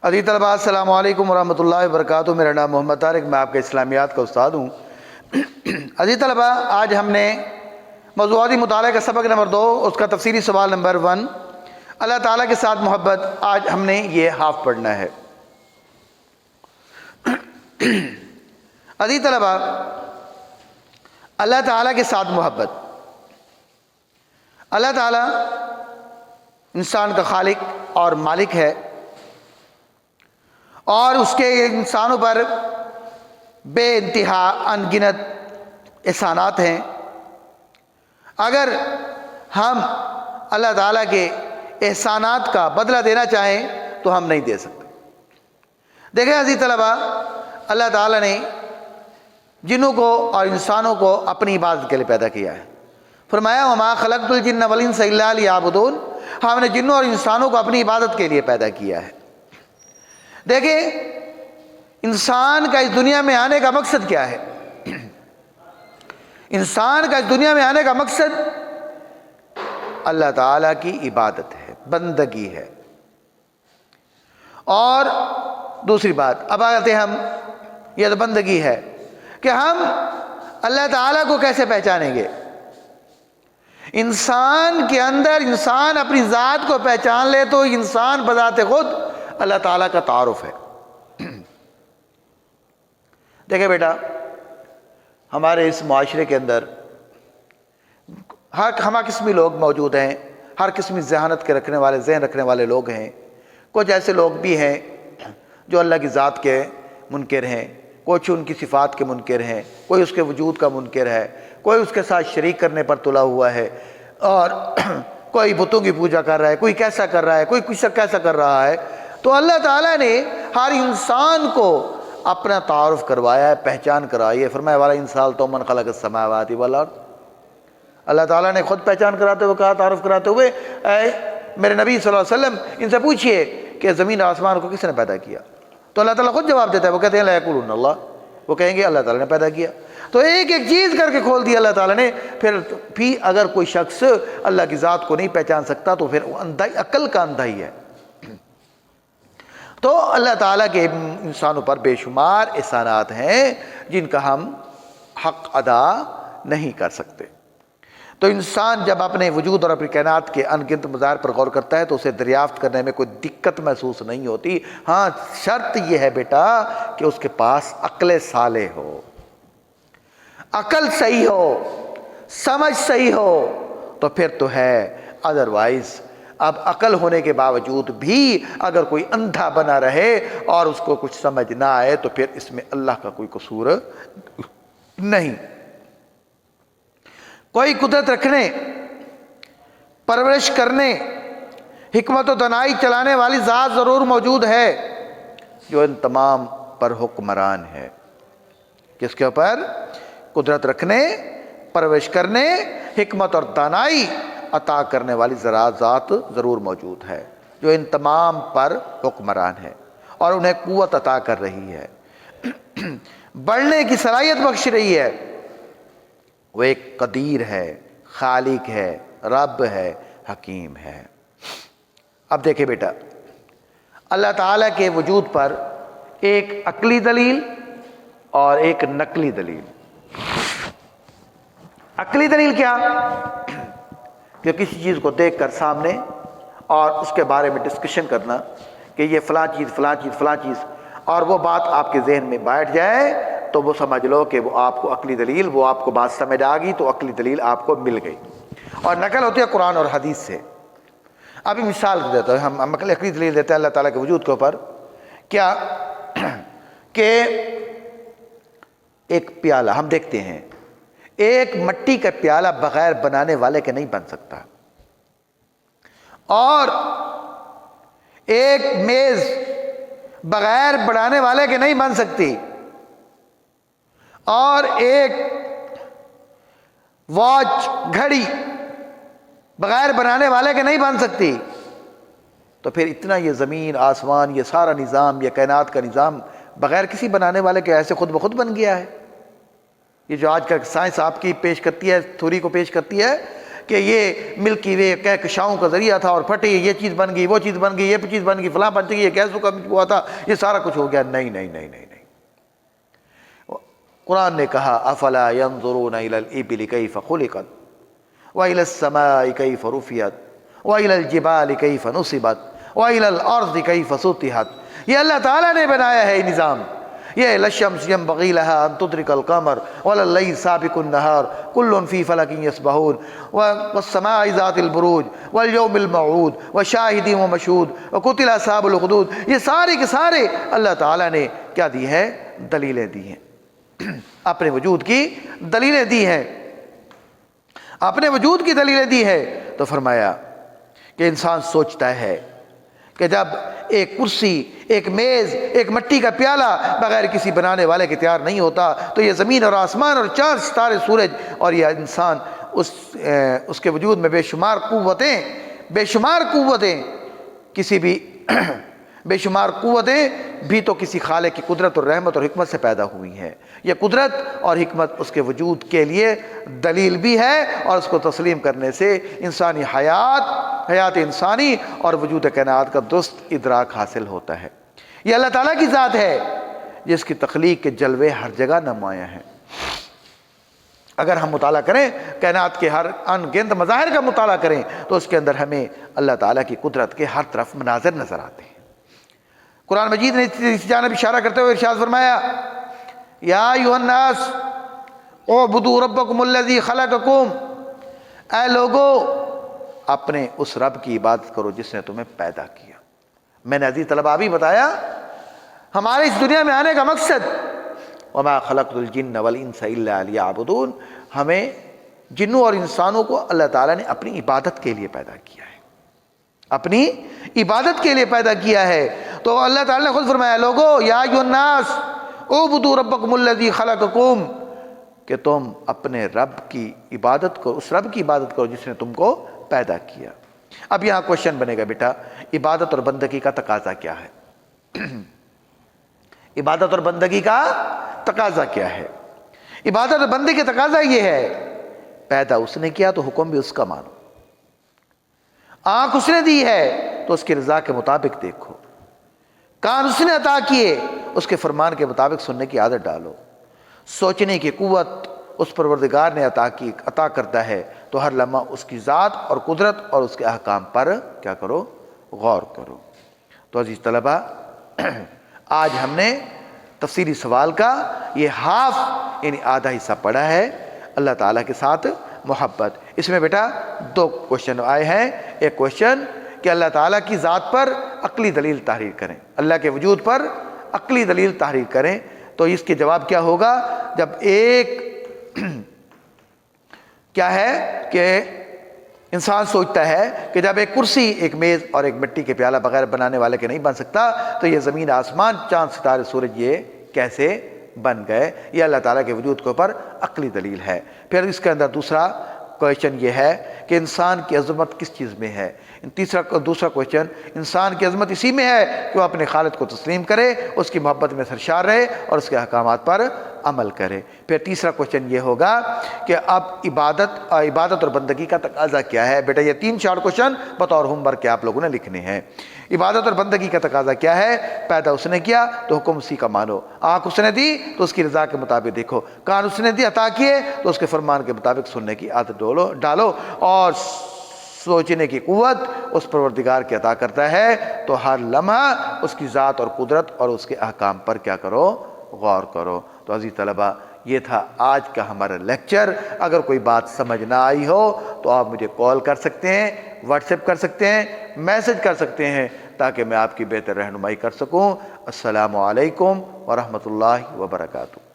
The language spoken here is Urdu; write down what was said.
عزیز طلباء السلام علیکم ورحمۃ اللہ وبرکاتہ۔ میرا نام محمد طارق، میں آپ کے اسلامیات کا استاد ہوں۔ عزیز طلباء، آج ہم نے موضوعاتی مطالعہ کا سبق نمبر 2، اس کا تفسیری سوال نمبر 1، اللہ تعالیٰ کے ساتھ محبت، آج ہم نے یہ ہاف پڑھنا ہے۔ عزیز طلباء، اللہ تعالیٰ کے ساتھ محبت، اللہ تعالیٰ انسان کا خالق اور مالک ہے، اور اس کے انسانوں پر بے انتہا ان گنت احسانات ہیں۔ اگر ہم اللہ تعالیٰ کے احسانات کا بدلہ دینا چاہیں تو ہم نہیں دے سکتے۔ دیکھیں عزیز طلباء، اللہ تعالیٰ نے جنوں کو اور انسانوں کو اپنی عبادت کے لیے پیدا کیا ہے۔ فرمایا وما خلقت الجن والانس الا لیعبدون، ہم نے جنوں اور انسانوں کو اپنی عبادت کے لیے پیدا کیا ہے۔ دیکھیں انسان کا اس دنیا میں آنے کا مقصد کیا ہے؟ انسان کا اس دنیا میں آنے کا مقصد اللہ تعالیٰ کی عبادت ہے، بندگی ہے۔ اور دوسری بات، اب آتے ہم، یہ تو بندگی ہے کہ ہم اللہ تعالیٰ کو کیسے پہچانیں گے؟ انسان کے اندر انسان اپنی ذات کو پہچان لے تو انسان بذات خود اللہ تعالیٰ کا تعارف ہے۔ دیکھیں بیٹا، ہمارے اس معاشرے کے اندر ہمہ قسمی لوگ موجود ہیں، ہر قسمی ذہانت کے ذہن رکھنے والے لوگ ہیں۔ کچھ ایسے لوگ بھی ہیں جو اللہ کی ذات کے منکر ہیں، کچھ ان کی صفات کے منکر ہیں، کوئی اس کے وجود کا منکر ہے، کوئی اس کے ساتھ شریک کرنے پر تلا ہوا ہے، اور کوئی بتوں کی پوجا کر رہا ہے، کوئی کیسا کر رہا ہے، کوئی کچھ کیسا کر رہا ہے۔ تو اللہ تعالیٰ نے ہر انسان کو اپنا تعارف کروایا ہے، پہچان کرائی ہے۔ فرمایا والا انسان تو من خلق السماوات والارض، اللہ تعالیٰ نے خود پہچان کراتے ہوئے کہا، تعارف کراتے ہوئے، اے میرے نبی صلی اللہ علیہ وسلم ان سے پوچھئے کہ زمین آسمان کو کس نے پیدا کیا؟ تو اللہ تعالیٰ خود جواب دیتا ہے، وہ کہتے ہیں لا یقولون اللہ، وہ کہیں گے اللہ تعالیٰ نے پیدا کیا۔ تو ایک ایک چیز کر کے کھول دیا اللہ تعالیٰ نے۔ پھر بھی اگر کوئی شخص اللہ کی ذات کو نہیں پہچان سکتا تو پھر وہ اندھا، عقل کا اندھا ہی ہے۔ تو اللہ تعالیٰ کے انسانوں پر بے شمار احسانات ہیں جن کا ہم حق ادا نہیں کر سکتے۔ تو انسان جب اپنے وجود اور اپنی کائنات کے ان گنت مظاہر پر غور کرتا ہے تو اسے دریافت کرنے میں کوئی دقت محسوس نہیں ہوتی۔ ہاں، شرط یہ ہے بیٹا کہ اس کے پاس عقل صالح ہو، عقل صحیح ہو، سمجھ صحیح ہو تو پھر تو ہے، ادروائز اب عقل ہونے کے باوجود بھی اگر کوئی اندھا بنا رہے اور اس کو کچھ سمجھ نہ آئے تو پھر اس میں اللہ کا کوئی قصور نہیں۔ کوئی قدرت رکھنے، پرورش کرنے، حکمت و دانائی چلانے والی ذات ضرور موجود ہے جو ان تمام پر حکمران ہے۔ کس کے اوپر؟ قدرت رکھنے، پرورش کرنے، حکمت اور دانائی عطا کرنے والی ذات ضرور موجود ہے جو ان تمام پر حکمران ہے اور انہیں قوت عطا کر رہی ہے، بڑھنے کی صلاحیت بخش رہی ہے۔ وہ ایک قدیر ہے، خالق ہے، رب ہے، حکیم ہے۔ اب دیکھیں بیٹا، اللہ تعالیٰ کے وجود پر ایک عقلی دلیل اور ایک نقلی دلیل۔ عقلی دلیل کیا؟ کہ کسی چیز کو دیکھ کر سامنے اور اس کے بارے میں ڈسکشن کرنا کہ یہ فلاں چیز فلاں چیز فلاں چیز، اور وہ بات آپ کے ذہن میں بیٹھ جائے تو وہ سمجھ لو کہ وہ آپ کو عقلی دلیل، وہ آپ کو بات سمجھ آ گئی تو عقلی دلیل آپ کو مل گئی۔ اور نقل ہوتی ہے قرآن اور حدیث سے۔ ابھی مثال دیتا ہوں، ہم عقلی دلیل دیتے ہیں اللہ تعالیٰ کے وجود کے اوپر۔ کیا کہ ایک پیالہ ہم دیکھتے ہیں، ایک مٹی کا پیالہ بغیر بنانے والے کے نہیں بن سکتا، اور ایک میز بغیر بنانے والے کے نہیں بن سکتی، اور ایک واچ گھڑی بغیر بنانے والے کے نہیں بن سکتی۔ تو پھر اتنا یہ زمین آسمان، یہ سارا نظام، یہ کائنات کا نظام بغیر کسی بنانے والے کے ایسے خود بخود بن گیا ہے۔ یہ جو آج کا سائنس آپ کی پیش کرتی ہے، تھیوری کو پیش کرتی ہے کہ یہ ملکی وے کہکشاؤں کا ذریعہ تھا اور پھٹی، یہ چیز بن گئی، وہ چیز بن گئی، یہ چیز بن گئی، فلاں بن گئی، یہ گیسوں کا ہوا تھا، یہ سارا کچھ ہو گیا. نہیں نہیں نہیں نہیں نہیں. قرآن نے کہا افلا ينظرون الى الابل كيف خلقت والى السماء كيف رفعت والى الجبال كيف نصبت والى الارض كيف سطحت. یہ اللہ تعالیٰ نے بنایا ہے نظام. یہ للشمس ينبغي لها ان تدرك القمر ولا الليل سابق النهار كل في فلك يسبحون والسماء ذات البروج واليوم الموعود وشاهد ومشهود وقتل اصحاب الأخدود. یہ سارے کے سارے اللہ تعالیٰ نے کیا دی ہے؟ دلیلیں دی ہیں، اپنے وجود کی دلیلیں دی ہیں، اپنے وجود کی دلیلیں دی ہے. تو فرمایا کہ انسان سوچتا ہے کہ جب ایک کرسی، ایک میز، ایک مٹی کا پیالہ بغیر کسی بنانے والے کے تیار نہیں ہوتا، تو یہ زمین اور آسمان اور چاند ستارے سورج اور یہ انسان اس کے وجود میں بے شمار قوتیں کسی بھی بے شمار قوتیں بھی تو کسی خالق کی قدرت اور رحمت اور حکمت سے پیدا ہوئی ہیں. یہ قدرت اور حکمت اس کے وجود کے لیے دلیل بھی ہے، اور اس کو تسلیم کرنے سے انسانی حیات انسانی اور وجود کائنات کا درست ادراک حاصل ہوتا ہے. یہ اللہ تعالیٰ کی ذات ہے جس کی تخلیق کے جلوے ہر جگہ نمایاں ہیں. اگر ہم مطالعہ کریں کائنات کے ہر ان گنت مظاہر کا مطالعہ کریں تو اس کے اندر ہمیں اللہ تعالیٰ کی قدرت کے ہر طرف مناظر نظر آتے ہیں. قرآن مجید نے اس جانب اشارہ کرتے ہوئے ارشاد فرمایا یا ایھا الناس اعبدوا ربکم الذی خلقکم، اے لوگو اپنے اس رب کی عبادت کرو جس نے تمہیں پیدا کیا. میں نے عزیز طلبہ ابھی بتایا ہمارے اس دنیا میں آنے کا مقصد وما خلقت الجن والانس الا لیعبدون، ہمیں جنوں اور انسانوں کو اللہ تعالیٰ نے اپنی عبادت کے لیے پیدا کیا ہے، اپنی عبادت کے لیے پیدا کیا ہے. تو اللہ تعالیٰ نے خود فرمایا لوگو یا ایھا الناس اعبدوا ربکم الذی خلقکم، کہ تم اپنے رب کی عبادت کرو، اس رب کی عبادت کرو جس نے تم کو پیدا کیا. اب یہاں کوشچن بنے گا بیٹا عبادت اور بندگی کا تقاضا کیا ہے؟ عبادت اور بندگی کا تقاضا کیا ہے؟ عبادت اور بندگی کا تقاضا یہ ہے پیدا اس نے کیا تو حکم بھی اس کا مانو، آنکھ اس نے دی ہے تو اس کی رضا کے مطابق دیکھو، کان اس نے عطا کیے اس کے فرمان کے مطابق سننے کی عادت ڈالو، سوچنے کی قوت اس پروردگار نے عطا کرتا ہے تو ہر لمحہ اس کی ذات اور قدرت اور اس کے احکام پر کیا کرو؟ غور کرو. تو عزیز طلبہ آج ہم نے تفسیری سوال کا یہ ہاف یعنی آدھا حصہ پڑھا ہے، اللہ تعالیٰ کے ساتھ محبت. اس میں بیٹا دو کوشچن آئے ہیں. ایک کوشچن کہ اللہ تعالیٰ کی ذات پر عقلی دلیل تحریر کریں، اللہ کے وجود پر عقلی دلیل تحریر کریں. تو اس کے جواب کیا ہوگا؟ جب ایک کیا ہے کہ انسان سوچتا ہے کہ جب ایک کرسی، ایک میز اور ایک مٹی کے پیالہ بغیر بنانے والے کے نہیں بن سکتا تو یہ زمین آسمان چاند ستارے سورج یہ کیسے بن گئے؟ یہ اللہ تعالیٰ کے وجود کے اوپر عقلی دلیل ہے. پھر اس کے اندر دوسرا کویشچن یہ ہے کہ انسان کی عظمت کس چیز میں ہے؟ دوسرا کویشچن انسان کی عظمت اسی میں ہے کہ وہ اپنے خالق کو تسلیم کرے، اس کی محبت میں سرشار رہے اور اس کے احکامات پر عمل کرے. پھر تیسرا کویشچن یہ ہوگا کہ اب عبادت اور بندگی کا تقاضا کیا ہے؟ بیٹا یہ 3-4 کویشچن بطور ہوم ورک کے آپ لوگوں نے لکھنے ہیں. عبادت اور بندگی کا تقاضا کیا ہے؟ پیدا اس نے کیا تو حکم اسی کا مانو، آنکھ اس نے دی تو اس کی رضا کے مطابق دیکھو، کان اس نے دی عطا کیے تو اس کے فرمان کے مطابق سننے کی عادت ڈالو، اور سوچنے کی قوت اس پروردگار کی عطا کرتا ہے تو ہر لمحہ اس کی ذات اور قدرت اور اس کے احکام پر کیا کرو؟ غور کرو. تو عزیز طلبہ یہ تھا آج کا ہمارا لیکچر. اگر کوئی بات سمجھ نہ آئی ہو تو آپ مجھے کال کر سکتے ہیں، واٹس ایپ کر سکتے ہیں، میسج کر سکتے ہیں تاکہ میں آپ کی بہتر رہنمائی کر سکوں. السلام علیکم ورحمۃ اللہ وبرکاتہ.